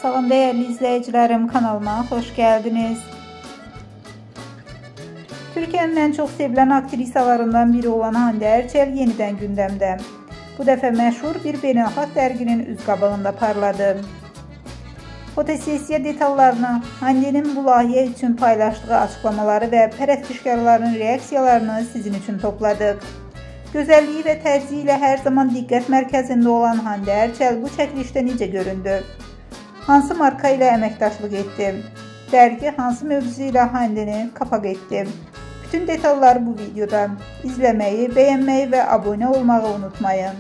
Salam değerli izleyicilerim, kanalıma hoş geldiniz. Türkiye'nin en çok sevilen aktrisalarından biri olan Hande Erçel yeniden gündemde. Bu dəfə məşhur bir beynəlxalq dərginin üz qabağında parladı. Fotosessiya detallarını, Hande'nin bu layihə üçün paylaşdığı açıqlamaları və pərəstişkarların reaksiyalarını sizin üçün topladıq. Gözəlliyi və tərzi ilə hər zaman diqqət mərkəzində olan Hande Erçel bu çəkilişdə necə göründü? Hansı marka ilə əməkdaşlıq etdi? Dərgi hansı mövzu ilə Hande'ni kapaq etdi? Bütün detalları bu videoda. İzləməyi, bəyənməyi və abunə olmağı unutmayın.